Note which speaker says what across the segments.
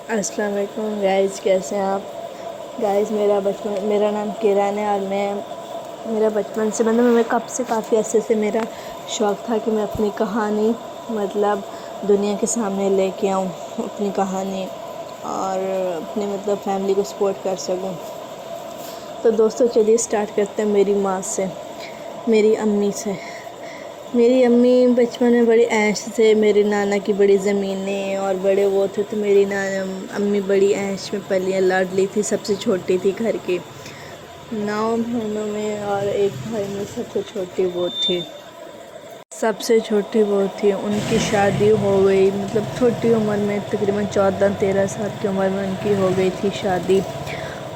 Speaker 1: السلام علیکم گائز، کیسے ہیں آپ گائز؟ میرا نام کیران ہے، اور میرا بچپن سے میں کب سے کافی عرصے سے میرا شوق تھا کہ میں اپنی کہانی دنیا کے سامنے لے کے آؤں، اپنی کہانی، اور اپنے فیملی کو سپورٹ کر سکوں۔ تو دوستو چلیے اسٹارٹ کرتے ہیں میری ماں سے، میری امی سے۔ میری امی بچپن میں بڑی عیش سے، میرے نانا کی بڑی زمینیں اور بڑے وہ تھے، تو میری امی بڑی عیش میں پلی، لاڈلی تھی، سب سے چھوٹی تھی گھر کی 9 بہنوں میں، اور ایک بھائی میں سب سے چھوٹی وہ تھی۔ ان کی شادی ہو گئی، چھوٹی عمر میں، تقریباً 14-13 سال کی عمر میں ان کی ہو گئی تھی شادی۔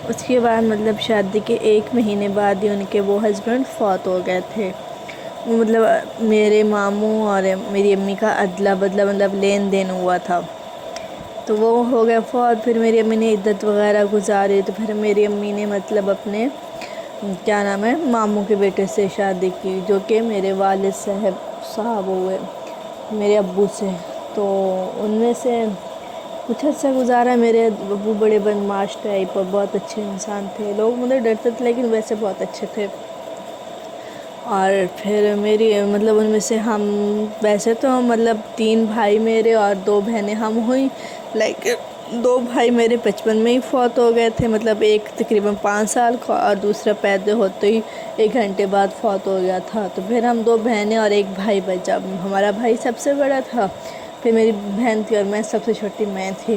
Speaker 1: اس کے بعد شادی کے 1 مہینے بعد ہی ان کے وہ ہسبینڈ فوت ہو گئے تھے۔ میرے ماموں اور میری امی کا ادلا بدلا لین دین ہوا تھا، تو وہ ہو گیا فوت۔ پھر میری امی نے عدت وغیرہ گزاری، تو پھر میری امی نے اپنے ماموں کے بیٹے سے شادی کی، جو کہ میرے والد صاحب ہوئے میرے ابو سے۔ تو ان میں سے کچھ عرصہ گزارا۔ میرے ابو بڑے بدمعاش ٹائپ اور بہت اچھے انسان تھے، لوگ ڈرتے تھے، لیکن ویسے بہت اچھے تھے۔ اور پھر میری ان میں سے ہم ویسے تو 3 بھائی میرے اور 2 بہنیں ہم ہوئیں، لیکن 2 بھائی میرے بچپن میں ہی فوت ہو گئے تھے، ایک تقریباً 5 سال کا اور دوسرا پیدا ہوتے ہی 1 گھنٹے بعد فوت ہو گیا تھا۔ تو پھر ہم 2 بہنیں اور 1 بھائی بچا۔ ہمارا بھائی سب سے بڑا تھا، پھر میری بہن تھی، اور میں سب سے چھوٹی میں تھی۔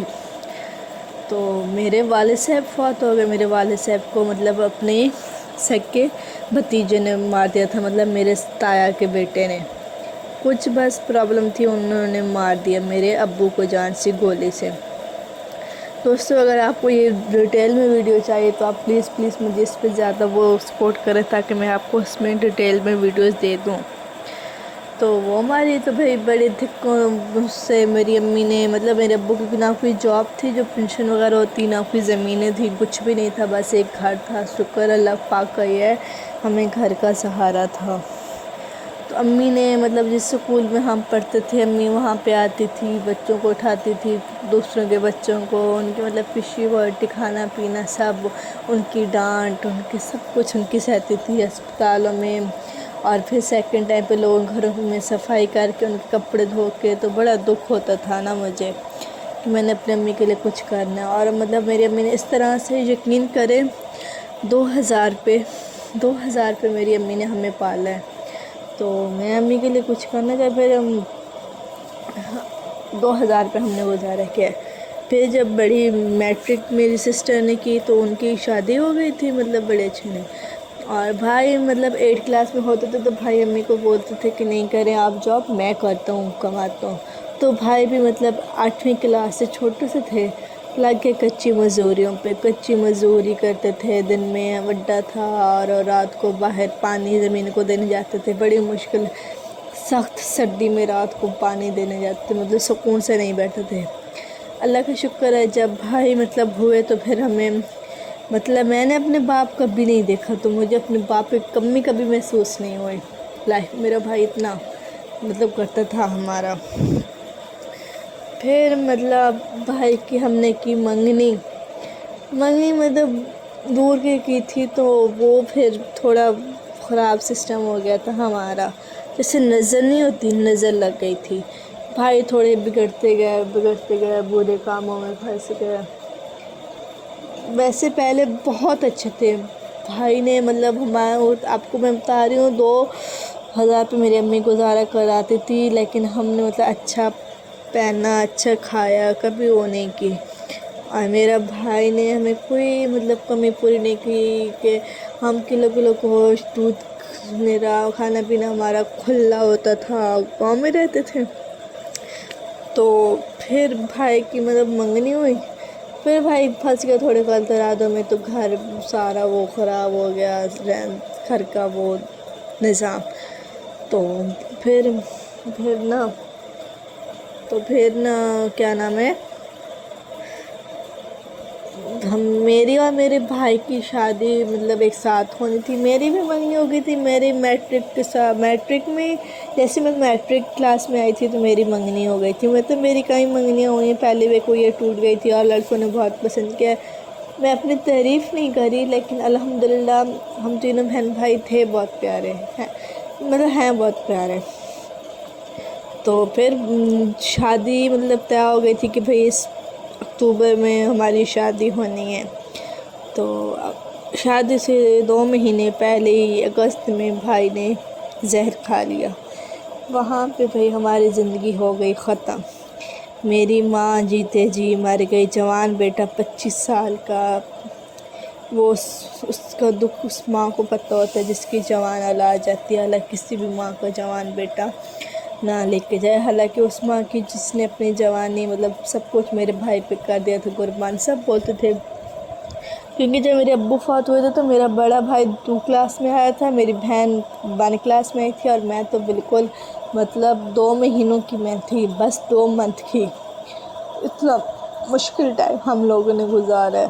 Speaker 1: تو میرے والد صاحب فوت ہو گئے۔ میرے والد صاحب کو اپنے سگے بھتیجے نے مار دیا تھا، میرے تایا کے بیٹے نے، کچھ بس پرابلم تھی، انہوں نے مار دیا میرے ابو کو جان سے، گولی سے۔ دوستو اگر آپ کو یہ ڈیٹیل میں ویڈیو چاہیے تو آپ پلیز مجھے اس پہ زیادہ سپورٹ کریں، تاکہ میں آپ کو اس میں ڈیٹیل میں ویڈیوز دے دوں۔ تو وہ ہماری تو بھائی بڑے دھکوں سے میری امی نے میرے ابو کی نہ کوئی جاب تھی جو پینشن وغیرہ ہوتی، نہ کوئی زمینیں تھی، کچھ بھی نہیں تھا، بس ایک گھر تھا۔ شکر اللہ پاک کا یہ ہے، ہمیں گھر کا سہارا تھا۔ تو امی نے جس سکول میں ہم پڑھتے تھے، امی وہاں پہ آتی تھی، بچوں کو اٹھاتی تھی، دوسروں کے بچوں کو، ان کی فشی ورٹی، کھانا پینا سب، ان کی ڈانٹ، ان کی سب کچھ ان کی سہتی تھی اسپتالوں میں۔ اور پھر سیکنڈ ٹائم پہ لوگوں گھروں میں صفائی کر کے ان کے کپڑے دھو کے، تو بڑا دکھ ہوتا تھا نا مجھے کہ میں نے اپنے امی کے لیے کچھ کرنا ہے۔ اور میری امی نے اس طرح سے، یقین کرے، 2000 پہ میری امی نے ہمیں پالا ہے۔ تو میں امی کے لیے کچھ کرنا چاہے، پھر 2000 پہ ہم نے گزارا کیا۔ پھر جب بڑی میٹرک میری سسٹر نے کی تو ان کی شادی ہو گئی تھی، بڑے اچھے نے۔ اور بھائی 8 کلاس میں ہوتے تھے تو بھائی امی کو بولتے تھے کہ نہیں کریں آپ جاب، میں کرتا ہوں، کماتا ہوں۔ تو بھائی بھی 8ویں کلاس سے، چھوٹے سے تھے، لگ کے کچی مزدوریوں پہ، کچی مزدوری کرتے تھے، دن میں وڈا تھا، اور رات کو باہر پانی زمین کو دینے جاتے تھے، بڑی مشکل، سخت سردی میں رات کو پانی دینے جاتے تھے، سکون سے نہیں بیٹھتے تھے۔ اللہ کا شکر ہے جب بھائی ہوئے تو پھر ہمیں میں نے اپنے باپ کبھی نہیں دیکھا، تو مجھے اپنے باپ کی کمی کبھی محسوس نہیں ہوئی لائف۔ میرا بھائی اتنا کرتا تھا ہمارا۔ پھر بھائی کی ہم نے کی منگنی دور کی تھی، تو وہ پھر تھوڑا خراب سسٹم ہو گیا تھا ہمارا، جیسے نظر نہیں ہوتی، نظر لگ گئی تھی۔ بھائی تھوڑے بگڑتے گئے، برے کاموں میں پھنس گئے۔ ویسے پہلے بہت اچھے تھے بھائی نے، آپ کو میں بتا رہی ہوں 2000 پہ میری امی گزارا کراتی تھی، لیکن ہم نے اچھا پہنا، اچھا کھایا، کبھی وہ نہیں کی۔ اور میرا بھائی نے ہمیں کوئی کمی پوری نہیں کی کہ ہم کلو گوشت، دودھ، میرا کھانا پینا ہمارا کھلا ہوتا تھا، گاؤں میں رہتے تھے۔ تو پھر بھائی کی منگنی ہوئی، پھر بھائی پھنس گیا تھوڑے غلط میں، تو گھر سارا وہ خراب ہو گیا، گھر کا وہ نظام۔ تو پھر کیا نام ہے، میری اور میرے بھائی کی شادی ایک ساتھ ہونی تھی۔ میری بھی منگنی ہو گئی تھی، میری میٹرک میں جیسے میں میٹرک کلاس میں آئی تھی تو میری منگنی ہو گئی تھی، مطلب میری کئی منگنیاں ہوئی ہیں، پہلے بھی کوئی یہ ٹوٹ گئی تھی اور لڑکوں نے بہت پسند کیا۔ میں اپنی تعریف نہیں کری، لیکن الحمدللہ ہم تینوں بہن بھائی تھے بہت پیارے ہیں، مطلب ہیں بہت پیارے۔ تو پھر شادی مطلب طے ہو گئی تھی کہ بھئی اس اکتوبر میں ہماری شادی ہونی ہے۔ تو شادی سے 2 مہینے پہلے ہی اگست میں بھائی نے زہر کھا لیا۔ وہاں پہ بھئی ہماری زندگی ہو گئی ختم۔ میری ماں جیتے جی مر گئی، جوان بیٹا 25 سال کا، وہ اس کا دکھ اس ماں کو پتہ ہوتا ہے جس کی جوان اولاد جاتی ہے، حالانکہ کسی بھی ماں کا جوان بیٹا نہ لے کے جائے، حالانکہ اس ماں کی جس نے اپنی جوانی مطلب سب کچھ میرے بھائی پہ کر دیا تھا قربان۔ سب بولتے تھے، کیونکہ جب میرے ابو فوت ہوئے تھے تو میرا بڑا بھائی 2 کلاس میں آیا تھا، میری بہن 1 کلاس میں آئی تھی، اور میں تو بالکل مطلب 2 مہینوں کی میں تھی، بس 2 منتھ کی۔ اتنا مشکل ٹائم ہم لوگوں نے گزارا ہے۔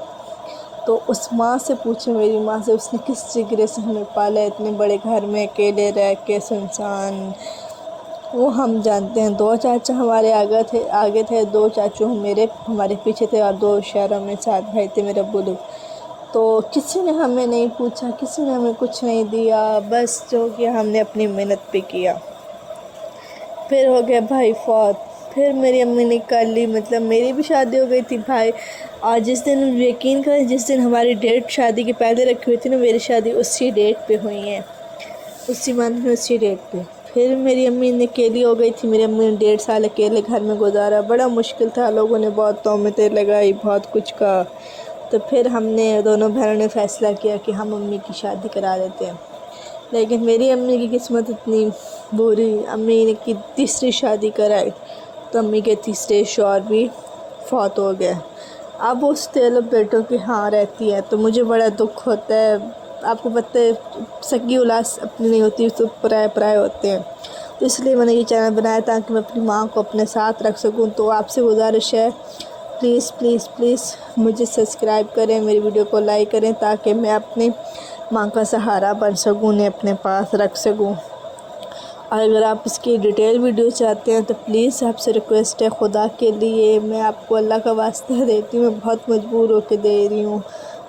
Speaker 1: تو اس ماں سے پوچھیں، میری ماں سے، اس نے کس جگرے سے ہمیں پالا ہے اتنے بڑے گھر میں اکیلے رہ کے سنسان۔ وہ ہم جانتے ہیں، 2 چاچا ہمارے آگے تھے، 2 چاچو ہمارے پیچھے تھے، اور 2 شہروں میں 7 بھائی تھے میرے ابو لوگ۔ تو کسی نے ہمیں نہیں پوچھا، کسی نے ہمیں کچھ نہیں دیا، بس جو کیا ہم نے اپنی محنت پہ کیا۔ پھر ہو گیا بھائی فوت، پھر میری امی نے کر لی، مطلب میری بھی شادی ہو گئی تھی بھائی، اور جس دن یقین کریں جس دن ہماری ڈیٹ شادی کی پہلے رکھی ہوئی تھی نا، میری شادی اسی ڈیٹ پہ ہوئی ہے، اسی منتھ میں اسی ڈیٹ پہ۔ پھر میری امی نے اکیلی ہو گئی تھی، میری امی نے 1.5 سال اکیلے گھر میں گزارا، بڑا مشکل تھا، لوگوں نے بہت تہمتیں لگائی، بہت کچھ کہا۔ تو پھر ہم نے دونوں بہنوں نے فیصلہ کیا کہ ہم امی کی شادی کرا دیتے ہیں، لیکن میری امی کی قسمت اتنی بری، امی نے کی 3ری شادی کرائی تو امی کے 3رے شوہر بھی فوت ہو گئے۔ اب اس طرف بیٹوں کی ہاں رہتی ہے، تو مجھے بڑا دکھ ہوتا ہے۔ آپ کو پتہ ہے سگی اولاد اپنی نہیں ہوتی، تو پرائے ہوتے ہیں، تو اس لیے میں نے یہ چینل بنایا تاکہ میں اپنی ماں کو اپنے ساتھ رکھ سکوں۔ تو آپ سے گزارش ہے، پلیز پلیز پلیز مجھے سبسکرائب کریں، میری ویڈیو کو لائک کریں، تاکہ میں اپنی ماں کا سہارا بن سکوں، انہیں اپنے پاس رکھ سکوں۔ اور اگر آپ اس کی ڈیٹیل ویڈیو چاہتے ہیں تو پلیز آپ سے ریکویسٹ ہے، خدا کے لیے میں آپ کو اللہ کا واسطہ دیتی ہوں، میں بہت مجبور ہو کے دے رہی ہوں،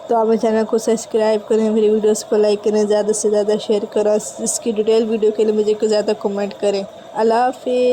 Speaker 1: تو آپ میرے چینل کو سبسکرائب کریں، میری ویڈیوز کو لائک کریں، زیادہ سے زیادہ شیئر کریں، اس کی ڈیٹیل ویڈیو کے لیے مجھے زیادہ کمنٹ کریں۔ اللہ حافظ۔